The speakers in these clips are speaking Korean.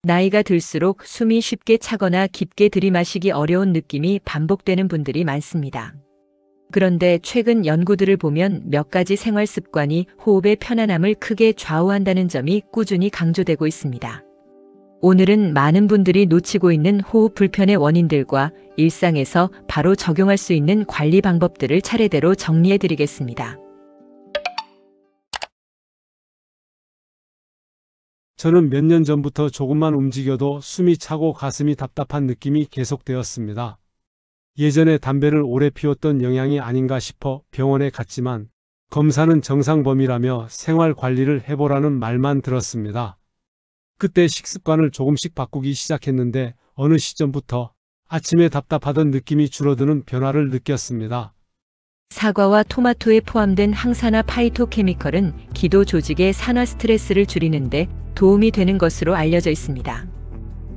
나이가 들수록 숨이 쉽게 차거나 깊게 들이마시기 어려운 느낌이 반복되는 분들이 많습니다. 그런데 최근 연구들을 보면 몇 가지 생활 습관이 호흡의 편안함을 크게 좌우한다는 점이 꾸준히 강조되고 있습니다. 오늘은 많은 분들이 놓치고 있는 호흡 불편의 원인들과 일상에서 바로 적용할 수 있는 관리 방법들을 차례대로 정리해 드리겠습니다. 저는 몇 년 전부터 조금만 움직여도 숨이 차고 가슴이 답답한 느낌이 계속되었습니다. 예전에 담배를 오래 피웠던 영향이 아닌가 싶어 병원에 갔지만 검사는 정상 범위라며 생활 관리를 해보라는 말만 들었습니다. 그때 식습관을 조금씩 바꾸기 시작했는데 어느 시점부터 아침에 답답하던 느낌이 줄어드는 변화를 느꼈습니다. 사과와 토마토에 포함된 항산화 파이토케미컬은 기도 조직의 산화 스트레스를 줄이는데 도움이 되는 것으로 알려져 있습니다.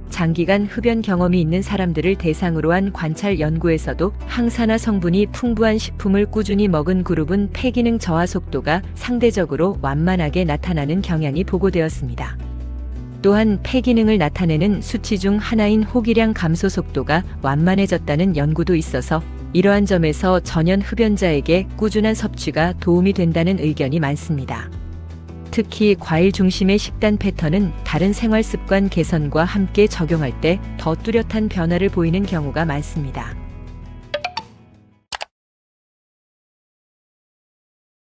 장기간 흡연 경험이 있는 사람들을 대상으로 한 관찰 연구에서도 항산화 성분이 풍부한 식품을 꾸준히 먹은 그룹은 폐기능 저하 속도가 상대적으로 완만하게 나타나는 경향이 보고되었습니다. 또한 폐기능을 나타내는 수치 중 하나인 호기량 감소 속도가 완만해졌다는 연구도 있어서 이러한 점에서 전연 흡연자에게 꾸준한 섭취가 도움이 된다는 의견이 많습니다. 특히 과일 중심의 식단 패턴은 다른 생활 습관 개선과 함께 적용할 때 더 뚜렷한 변화를 보이는 경우가 많습니다.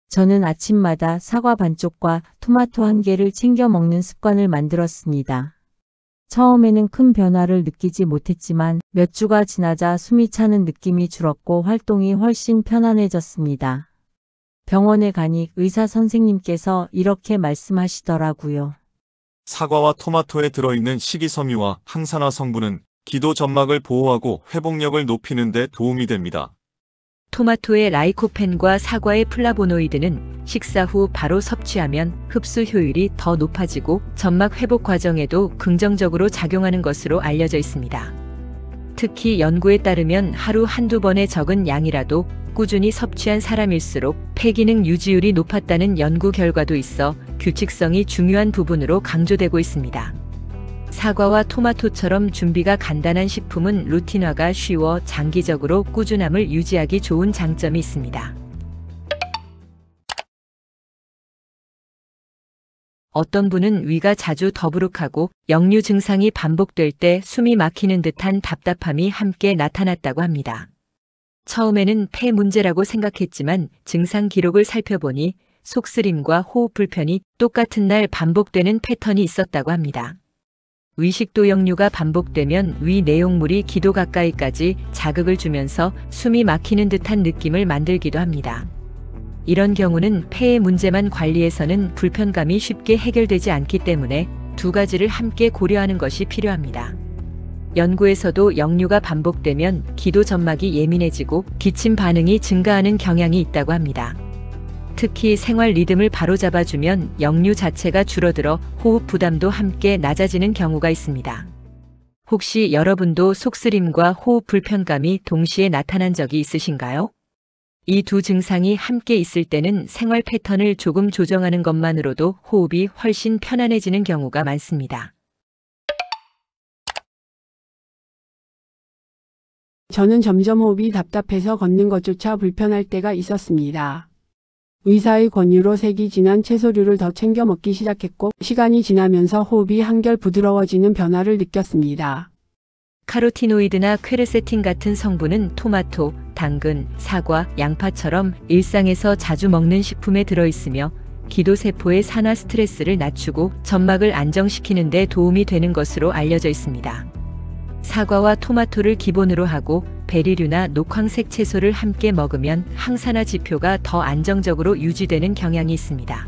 저는 아침마다 사과 반쪽과 토마토 한 개를 챙겨 먹는 습관을 만들었습니다. 처음에는 큰 변화를 느끼지 못했지만 몇 주가 지나자 숨이 차는 느낌이 줄었고 활동이 훨씬 편안해졌습니다. 병원에 가니 의사 선생님께서 이렇게 말씀하시더라고요. 사과와 토마토에 들어있는 식이섬유와 항산화 성분은 기도 점막을 보호하고 회복력을 높이는 데 도움이 됩니다. 토마토의 라이코펜과 사과의 플라보노이드는 식사 후 바로 섭취하면 흡수 효율이 더 높아지고 점막 회복 과정에도 긍정적으로 작용하는 것으로 알려져 있습니다. 특히 연구에 따르면 하루 한두 번의 적은 양이라도 꾸준히 섭취한 사람일수록 폐기능 유지율이 높았다는 연구 결과도 있어 규칙성이 중요한 부분으로 강조되고 있습니다. 사과와 토마토처럼 준비가 간단한 식품은 루틴화가 쉬워 장기적으로 꾸준함을 유지하기 좋은 장점이 있습니다. 어떤 분은 위가 자주 더부룩하고 역류 증상이 반복될 때 숨이 막히는 듯한 답답함이 함께 나타났다고 합니다. 처음에는 폐 문제라고 생각했지만 증상 기록을 살펴보니 속쓰림과 호흡 불편이 똑같은 날 반복되는 패턴이 있었다고 합니다. 위식도 역류가 반복되면 위 내용물이 기도 가까이까지 자극을 주면서 숨이 막히는 듯한 느낌을 만들기도 합니다. 이런 경우는 폐의 문제만 관리해서는 불편감이 쉽게 해결되지 않기 때문에 두 가지를 함께 고려하는 것이 필요합니다. 연구에서도 역류가 반복되면 기도 점막이 예민해지고 기침 반응이 증가하는 경향이 있다고 합니다. 특히 생활 리듬을 바로잡아주면 역류 자체가 줄어들어 호흡 부담도 함께 낮아지는 경우가 있습니다. 혹시 여러분도 속쓰림과 호흡 불편감이 동시에 나타난 적이 있으신가요? 이 두 증상이 함께 있을 때는 생활 패턴을 조금 조정하는 것만으로도 호흡이 훨씬 편안해지는 경우가 많습니다. 저는 점점 호흡이 답답해서 걷는 것조차 불편할 때가 있었습니다. 의사의 권유로 색이 진한 채소류를 더 챙겨 먹기 시작했고 시간이 지나면서 호흡이 한결 부드러워지는 변화를 느꼈습니다. 카로티노이드나 퀘르세틴 같은 성분은 토마토, 당근, 사과, 양파처럼 일상에서 자주 먹는 식품에 들어있으며 기도세포의 산화 스트레스를 낮추고 점막을 안정시키는 데 도움이 되는 것으로 알려져 있습니다. 사과와 토마토를 기본으로 하고 베리류나 녹황색 채소를 함께 먹으면 항산화 지표가 더 안정적으로 유지되는 경향이 있습니다.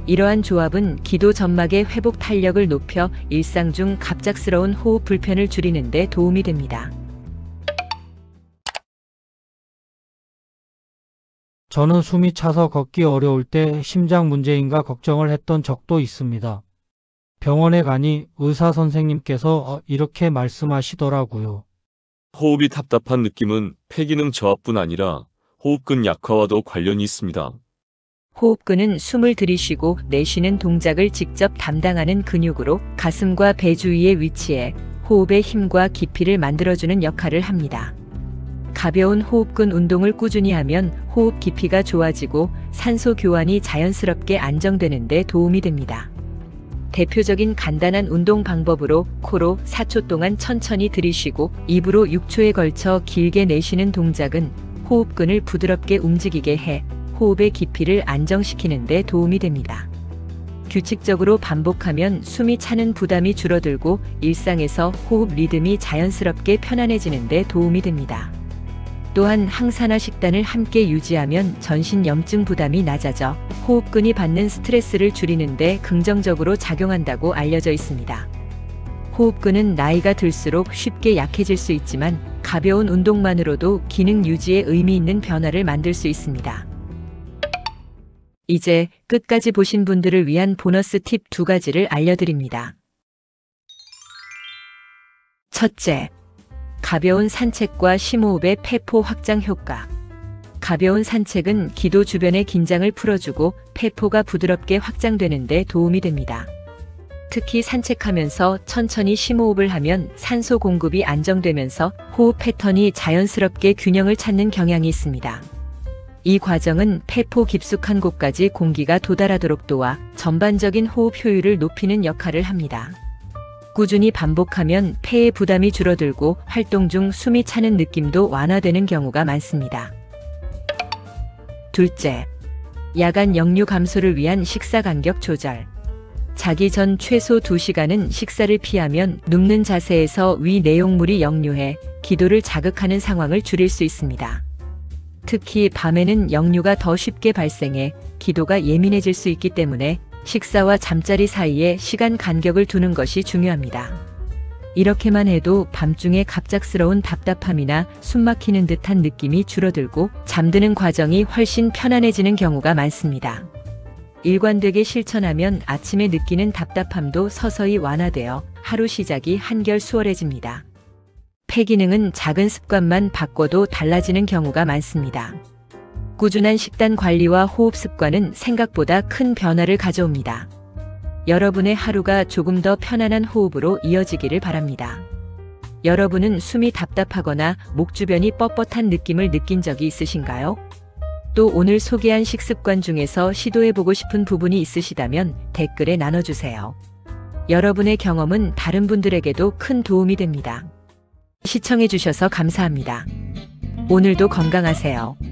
이러한 조합은 기도 점막의 회복 탄력을 높여 일상 중 갑작스러운 호흡 불편을 줄이는 데 도움이 됩니다. 저는 숨이 차서 걷기 어려울 때 심장 문제인가 걱정을 했던 적도 있습니다. 병원에 가니 의사 선생님께서 이렇게 말씀하시더라고요. 호흡이 답답한 느낌은 폐기능 저하뿐 아니라 호흡근 약화와도 관련이 있습니다. 호흡근은 숨을 들이쉬고 내쉬는 동작을 직접 담당하는 근육으로 가슴과 배 주위에 위치해 호흡의 힘과 깊이를 만들어주는 역할을 합니다. 가벼운 호흡근 운동을 꾸준히 하면 호흡 깊이가 좋아지고 산소 교환이 자연스럽게 안정되는 데 도움이 됩니다. 대표적인 간단한 운동 방법으로 코로 4초 동안 천천히 들이쉬고 입으로 6초에 걸쳐 길게 내쉬는 동작은 호흡근을 부드럽게 움직이게 해 호흡의 깊이를 안정시키는 데 도움이 됩니다. 규칙적으로 반복하면 숨이 차는 부담이 줄어들고 일상에서 호흡 리듬이 자연스럽게 편안해지는 데 도움이 됩니다. 또한 항산화 식단을 함께 유지하면 전신 염증 부담이 낮아져 호흡근이 받는 스트레스를 줄이는 데 긍정적으로 작용한다고 알려져 있습니다. 호흡근은 나이가 들수록 쉽게 약해질 수 있지만 가벼운 운동만으로도 기능 유지에 의미 있는 변화를 만들 수 있습니다. 이제 끝까지 보신 분들을 위한 보너스 팁 2가지를 알려드립니다. 첫째, 가벼운 산책과 심호흡의 폐포 확장 효과. 가벼운 산책은 기도 주변의 긴장을 풀어주고 폐포가 부드럽게 확장되는 데 도움이 됩니다. 특히 산책하면서 천천히 심호흡을 하면 산소 공급이 안정되면서 호흡 패턴이 자연스럽게 균형을 찾는 경향이 있습니다. 이 과정은 폐포 깊숙한 곳까지 공기가 도달하도록 도와 전반적인 호흡 효율을 높이는 역할을 합니다. 꾸준히 반복하면 폐의 부담이 줄어들고 활동 중 숨이 차는 느낌도 완화되는 경우가 많습니다. 둘째, 야간 역류 감소를 위한 식사 간격 조절. 자기 전 최소 2시간은 식사를 피하면 눕는 자세에서 위 내용물이 역류해 기도를 자극하는 상황을 줄일 수 있습니다. 특히 밤에는 역류가 더 쉽게 발생해 기도가 예민해질 수 있기 때문에 식사와 잠자리 사이에 시간 간격을 두는 것이 중요합니다. 이렇게만 해도 밤중에 갑작스러운 답답함이나 숨막히는 듯한 느낌이 줄어들고 잠드는 과정이 훨씬 편안해지는 경우가 많습니다. 일관되게 실천하면 아침에 느끼는 답답함도 서서히 완화되어 하루 시작이 한결 수월해집니다. 폐 기능은 작은 습관만 바꿔도 달라지는 경우가 많습니다. 꾸준한 식단 관리와 호흡 습관은 생각보다 큰 변화를 가져옵니다. 여러분의 하루가 조금 더 편안한 호흡으로 이어지기를 바랍니다. 여러분은 숨이 답답하거나 목 주변이 뻣뻣한 느낌을 느낀 적이 있으신가요? 또 오늘 소개한 식습관 중에서 시도해보고 싶은 부분이 있으시다면 댓글에 나눠주세요. 여러분의 경험은 다른 분들에게도 큰 도움이 됩니다. 시청해주셔서 감사합니다. 오늘도 건강하세요.